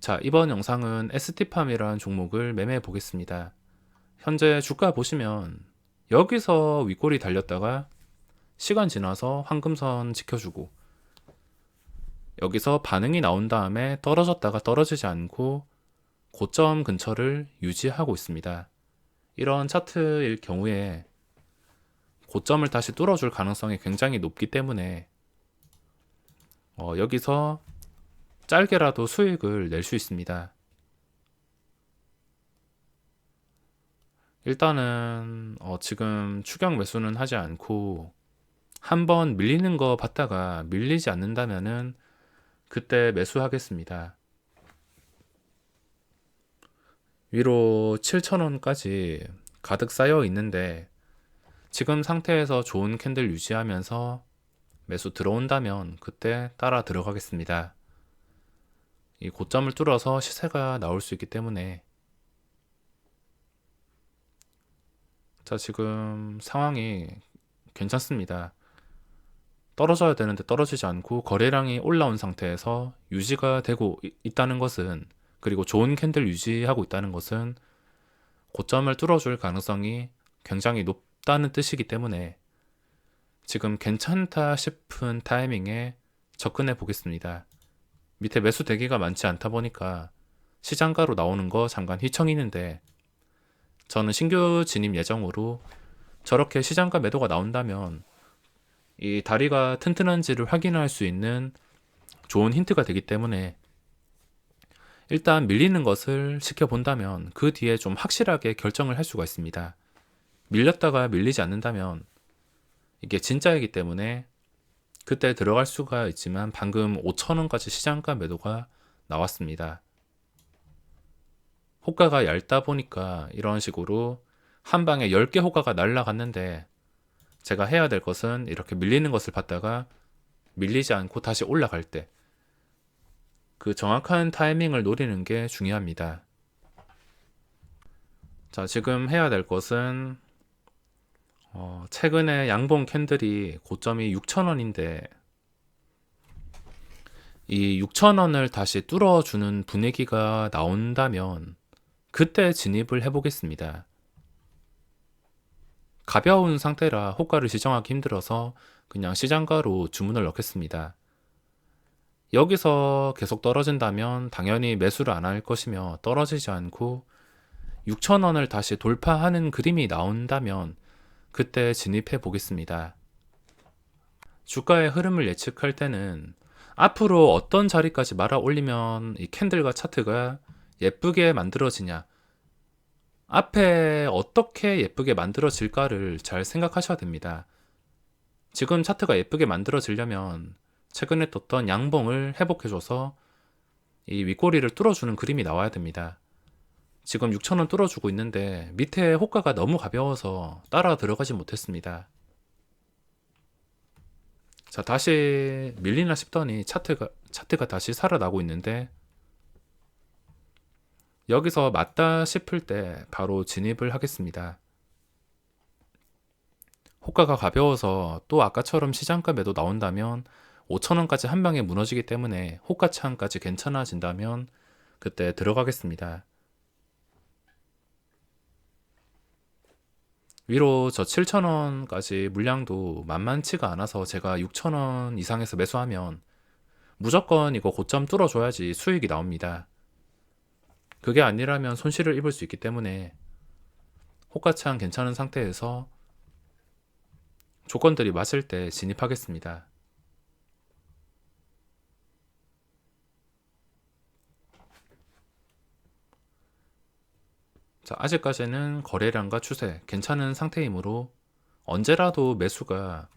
자, 이번 영상은 ST팜이라는 종목을 매매해 보겠습니다. 현재 주가 보시면 여기서 윗골이 달렸다가 시간 지나서 황금선 지켜주고 여기서 반응이 나온 다음에 떨어졌다가 떨어지지 않고 고점 근처를 유지하고 있습니다. 이런 차트일 경우에 고점을 다시 뚫어줄 가능성이 굉장히 높기 때문에 여기서 짧게라도 수익을 낼 수 있습니다. 일단은 지금 추격 매수는 하지 않고 한번 밀리는 거 봤다가 밀리지 않는다면은 그때 매수하겠습니다. 위로 7,000원까지 가득 쌓여 있는데 지금 상태에서 좋은 캔들 유지하면서 매수 들어온다면 그때 따라 들어가겠습니다. 이 고점을 뚫어서 시세가 나올 수 있기 때문에 자, 지금 상황이 괜찮습니다. 떨어져야 되는데 떨어지지 않고 거래량이 올라온 상태에서 유지가 되고 있다는 것은, 그리고 좋은 캔들 유지하고 있다는 것은 고점을 뚫어줄 가능성이 굉장히 높다는 뜻이기 때문에 지금 괜찮다 싶은 타이밍에 접근해 보겠습니다. 밑에 매수 대기가 많지 않다 보니까 시장가로 나오는 거 잠깐 휘청이는데, 저는 신규 진입 예정으로 저렇게 시장가 매도가 나온다면 이 다리가 튼튼한지를 확인할 수 있는 좋은 힌트가 되기 때문에 일단 밀리는 것을 지켜본다면 그 뒤에 좀 확실하게 결정을 할 수가 있습니다. 밀렸다가 밀리지 않는다면 이게 진짜이기 때문에 그때 들어갈 수가 있지만 방금 5,000원까지 시장가 매도가 나왔습니다. 호가가 얇다 보니까 이런 식으로 한 방에 10개 호가가 날라갔는데, 제가 해야 될 것은 이렇게 밀리는 것을 봤다가 밀리지 않고 다시 올라갈 때 그 정확한 타이밍을 노리는 게 중요합니다. 자, 지금 해야 될 것은 최근에 양봉 캔들이 고점이 6,000원인데 이 6,000원을 다시 뚫어주는 분위기가 나온다면 그때 진입을 해보겠습니다. 가벼운 상태라 호가를 지정하기 힘들어서 그냥 시장가로 주문을 넣겠습니다. 여기서 계속 떨어진다면 당연히 매수를 안 할 것이며, 떨어지지 않고 6,000원을 다시 돌파하는 그림이 나온다면 그때 진입해 보겠습니다. 주가의 흐름을 예측할 때는 앞으로 어떤 자리까지 말아 올리면 이 캔들과 차트가 예쁘게 만들어지냐, 앞에 어떻게 예쁘게 만들어질까를 잘 생각하셔야 됩니다. 지금 차트가 예쁘게 만들어지려면 최근에 떴던 양봉을 회복해줘서 이 윗꼬리를 뚫어주는 그림이 나와야 됩니다. 지금 6,000원 뚫어주고 있는데 밑에 호가가 너무 가벼워서 따라 들어가지 못했습니다. 자, 다시 밀리나 싶더니 차트가 다시 살아나고 있는데, 여기서 맞다 싶을 때 바로 진입을 하겠습니다. 호가가 가벼워서 또 아까처럼 시장가 매도 나온다면 5,000원까지 한 방에 무너지기 때문에 호가창까지 괜찮아진다면 그때 들어가겠습니다. 위로 저 7,000원까지 물량도 만만치가 않아서 제가 6,000원 이상에서 매수하면 무조건 이거 고점 뚫어줘야지 수익이 나옵니다. 그게 아니라면 손실을 입을 수 있기 때문에 호가창 괜찮은 상태에서 조건들이 맞을 때 진입하겠습니다. 자, 아직까지는 거래량과 추세 괜찮은 상태이므로 언제라도 매수가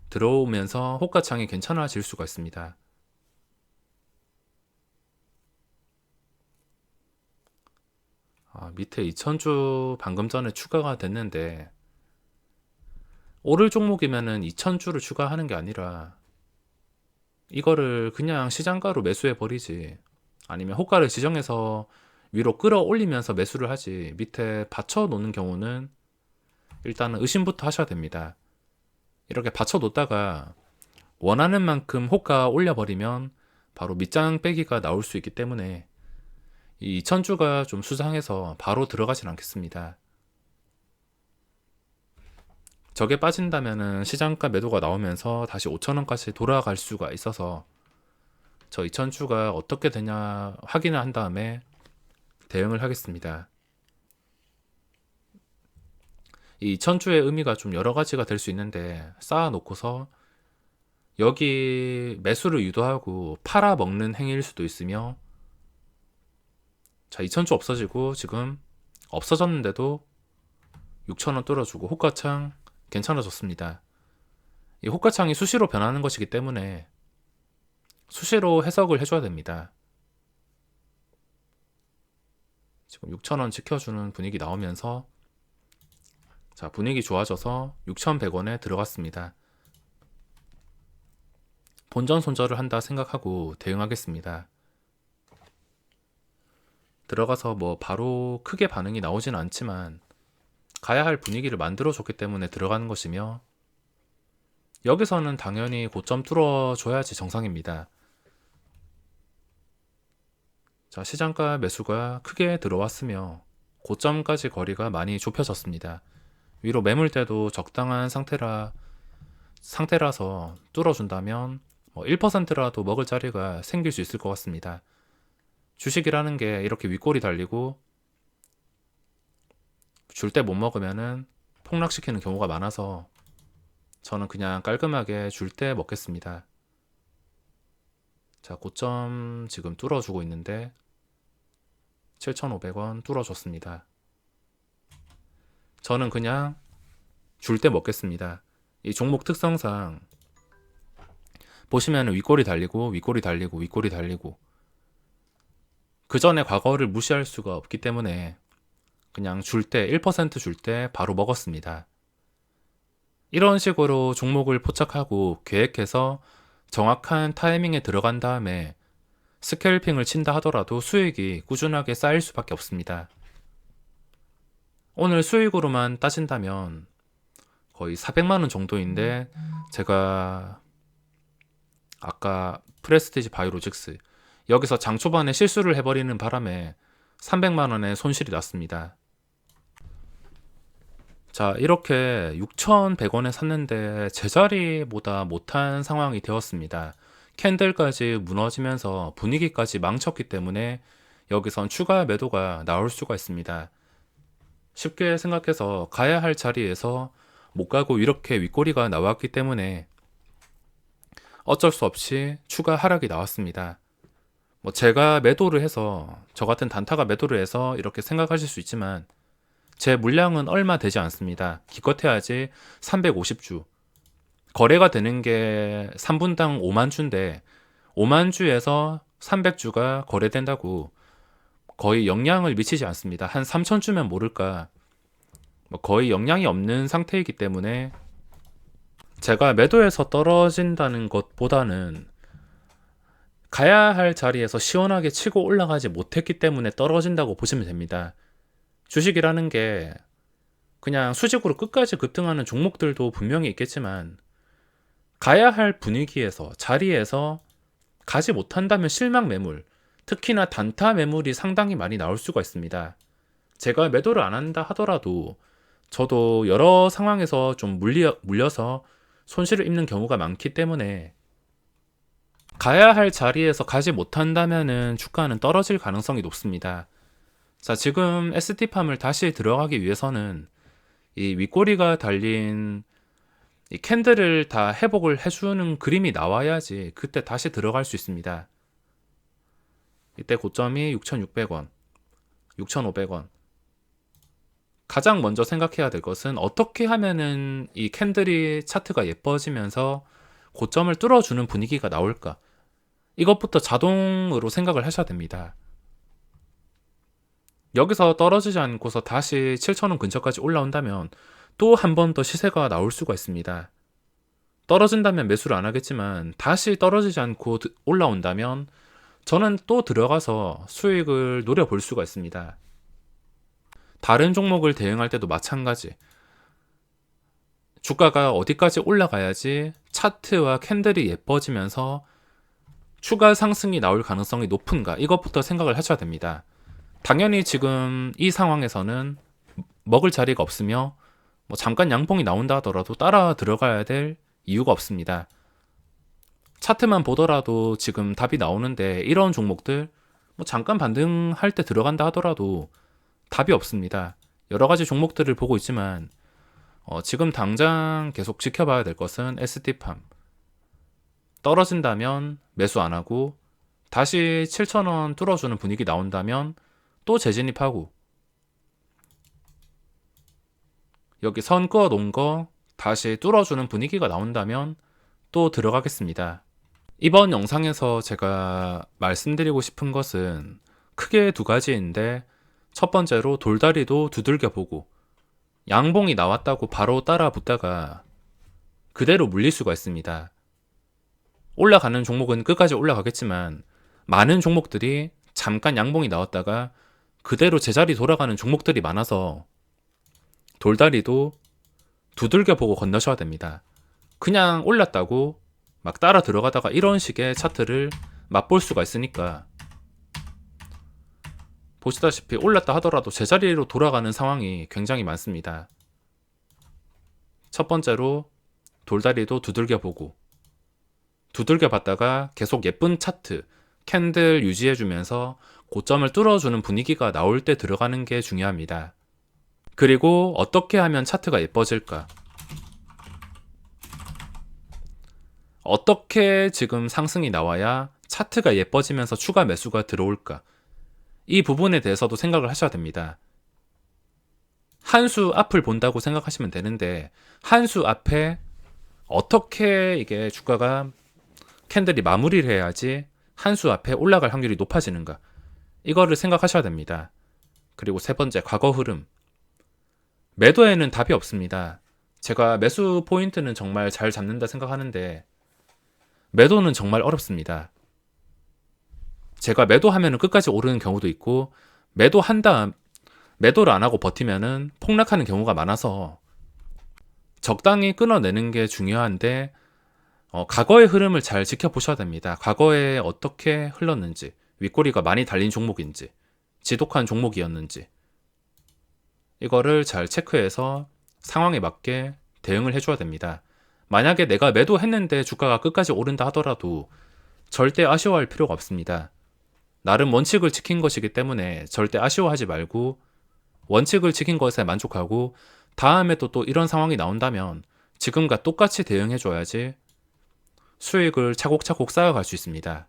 들어오면서 호가창이 괜찮아질 수가 있습니다. 밑에 2000주 방금 전에 추가가 됐는데, 오를 종목이면은 2000주를 추가하는 게 아니라 이거를 그냥 시장가로 매수해 버리지, 아니면 호가를 지정해서 위로 끌어올리면서 매수를 하지, 밑에 받쳐 놓는 경우는 일단은 의심부터 하셔야 됩니다. 이렇게 받쳐 놓다가 원하는 만큼 호가 올려버리면 바로 밑장 빼기가 나올 수 있기 때문에 이 2000주가 좀 수상해서 바로 들어가진 않겠습니다. 저게 빠진다면은 시장가 매도가 나오면서 다시 5,000원까지 돌아갈 수가 있어서 저 2000주가 어떻게 되냐 확인을 한 다음에 대응을 하겠습니다. 이 2000주의 의미가 좀 여러 가지가 될 수 있는데 쌓아놓고서 여기 매수를 유도하고 팔아먹는 행위일 수도 있으며, 자 2000주 없어지고 지금 없어졌는데도 6,000원 뚫어주고 호가창 괜찮아졌습니다. 이 호가창이 수시로 변하는 것이기 때문에 수시로 해석을 해줘야 됩니다. 지금 6,000원 지켜주는 분위기 나오면서 자 분위기 좋아져서 6,100원에 들어갔습니다. 본전 손절을 한다 생각하고 대응하겠습니다. 들어가서 뭐 바로 크게 반응이 나오진 않지만 가야 할 분위기를 만들어줬기 때문에 들어가는 것이며, 여기서는 당연히 고점 뚫어줘야지 정상입니다. 자 시장가 매수가 크게 들어왔으며 고점까지 거리가 많이 좁혀졌습니다. 위로 매물대도 적당한 상태라서 뚫어준다면 1%라도 먹을 자리가 생길 수 있을 것 같습니다. 주식이라는 게 이렇게 윗골이 달리고 줄 때 못 먹으면은 폭락시키는 경우가 많아서 저는 그냥 깔끔하게 줄 때 먹겠습니다. 자 고점 지금 뚫어주고 있는데 7,500원 뚫어줬습니다. 저는 그냥 줄 때 먹겠습니다. 이 종목 특성상 보시면 윗골이 달리고 윗골이 달리고 윗골이 달리고, 그 전에 과거를 무시할 수가 없기 때문에 그냥 줄 때 1% 줄 때 바로 먹었습니다. 이런 식으로 종목을 포착하고 계획해서 정확한 타이밍에 들어간 다음에 스캘핑을 친다 하더라도 수익이 꾸준하게 쌓일 수밖에 없습니다. 오늘 수익으로만 따진다면 거의 400만원 정도인데, 제가 아까 프레스티지 바이오로직스 여기서 장 초반에 실수를 해버리는 바람에 300만원의 손실이 났습니다. 자 이렇게 6,100원에 샀는데 제자리보다 못한 상황이 되었습니다. 캔들까지 무너지면서 분위기까지 망쳤기 때문에 여기선 추가 매도가 나올 수가 있습니다. 쉽게 생각해서 가야 할 자리에서 못 가고 이렇게 윗꼬리가 나왔기 때문에 어쩔 수 없이 추가 하락이 나왔습니다. 뭐 제가 매도를 해서, 저 같은 단타가 매도를 해서 이렇게 생각하실 수 있지만 제 물량은 얼마 되지 않습니다. 기껏해야지 350주. 거래가 되는 게 3분당 5만 주인데 5만 주에서 300주가 거래된다고 거의 영향을 미치지 않습니다. 한 3,000주면 모를까. 거의 영향이 없는 상태이기 때문에 제가 매도해서 떨어진다는 것보다는 가야 할 자리에서 시원하게 치고 올라가지 못했기 때문에 떨어진다고 보시면 됩니다. 주식이라는 게 그냥 수직으로 끝까지 급등하는 종목들도 분명히 있겠지만 가야 할 분위기에서, 자리에서 가지 못한다면 실망 매물, 특히나 단타 매물이 상당히 많이 나올 수가 있습니다. 제가 매도를 안 한다 하더라도 저도 여러 상황에서 좀 물려서 손실을 입는 경우가 많기 때문에 가야 할 자리에서 가지 못한다면은 주가는 떨어질 가능성이 높습니다. 자, 지금 ST팜을 다시 들어가기 위해서는 이 윗꼬리가 달린 이 캔들을 다 회복을 해주는 그림이 나와야지 그때 다시 들어갈 수 있습니다. 이때 고점이 6,600원, 6,500원. 가장 먼저 생각해야 될 것은 어떻게 하면은 이 캔들이 차트가 예뻐지면서 고점을 뚫어주는 분위기가 나올까? 이것부터 자동으로 생각을 하셔야 됩니다. 여기서 떨어지지 않고서 다시 7,000원 근처까지 올라온다면 또 한 번 더 시세가 나올 수가 있습니다. 떨어진다면 매수를 안 하겠지만 다시 떨어지지 않고 올라온다면 저는 또 들어가서 수익을 노려볼 수가 있습니다. 다른 종목을 대응할 때도 마찬가지. 주가가 어디까지 올라가야지 차트와 캔들이 예뻐지면서 추가 상승이 나올 가능성이 높은가, 이것부터 생각을 하셔야 됩니다. 당연히 지금 이 상황에서는 먹을 자리가 없으며 뭐 잠깐 양봉이 나온다 하더라도 따라 들어가야 될 이유가 없습니다. 차트만 보더라도 지금 답이 나오는데 이런 종목들 뭐 잠깐 반등할 때 들어간다 하더라도 답이 없습니다. 여러 가지 종목들을 보고 있지만 지금 당장 계속 지켜봐야 될 것은 ST팜. 떨어진다면 매수 안 하고 다시 7,000원 뚫어주는 분위기 나온다면 또 재진입하고 여기 선 그어 놓은 거 다시 뚫어주는 분위기가 나온다면 또 들어가겠습니다. 이번 영상에서 제가 말씀드리고 싶은 것은 크게 두 가지인데 첫 번째로 돌다리도 두들겨 보고 양봉이 나왔다고 바로 따라 붙다가 그대로 물릴 수가 있습니다. 올라가는 종목은 끝까지 올라가겠지만 많은 종목들이 잠깐 양봉이 나왔다가 그대로 제자리 돌아가는 종목들이 많아서 돌다리도 두들겨 보고 건너셔야 됩니다. 그냥 올랐다고 막 따라 들어가다가 이런 식의 차트를 맛볼 수가 있으니까 보시다시피 올랐다 하더라도 제자리로 돌아가는 상황이 굉장히 많습니다. 첫 번째로 돌다리도 두들겨 보고 두들겨 봤다가 계속 예쁜 차트, 캔들 유지해주면서 고점을 뚫어주는 분위기가 나올 때 들어가는 게 중요합니다. 그리고 어떻게 하면 차트가 예뻐질까? 어떻게 지금 상승이 나와야 차트가 예뻐지면서 추가 매수가 들어올까? 이 부분에 대해서도 생각을 하셔야 됩니다. 한 수 앞을 본다고 생각하시면 되는데 한 수 앞에 어떻게 이게 주가가 캔들이 마무리를 해야지 한 수 앞에 올라갈 확률이 높아지는가? 이거를 생각하셔야 됩니다. 그리고 세 번째, 과거 흐름. 매도에는 답이 없습니다. 제가 매수 포인트는 정말 잘 잡는다 생각하는데 매도는 정말 어렵습니다. 제가 매도하면은 끝까지 오르는 경우도 있고 매도한 다음 매도를 안 하고 버티면은 폭락하는 경우가 많아서 적당히 끊어내는 게 중요한데 과거의 흐름을 잘 지켜보셔야 됩니다. 과거에 어떻게 흘렀는지, 윗꼬리가 많이 달린 종목인지, 지독한 종목이었는지 이거를 잘 체크해서 상황에 맞게 대응을 해줘야 됩니다. 만약에 내가 매도했는데 주가가 끝까지 오른다 하더라도 절대 아쉬워할 필요가 없습니다. 나름 원칙을 지킨 것이기 때문에 절대 아쉬워하지 말고 원칙을 지킨 것에 만족하고 다음에 또 이런 상황이 나온다면 지금과 똑같이 대응해줘야지 수익을 차곡차곡 쌓아갈 수 있습니다.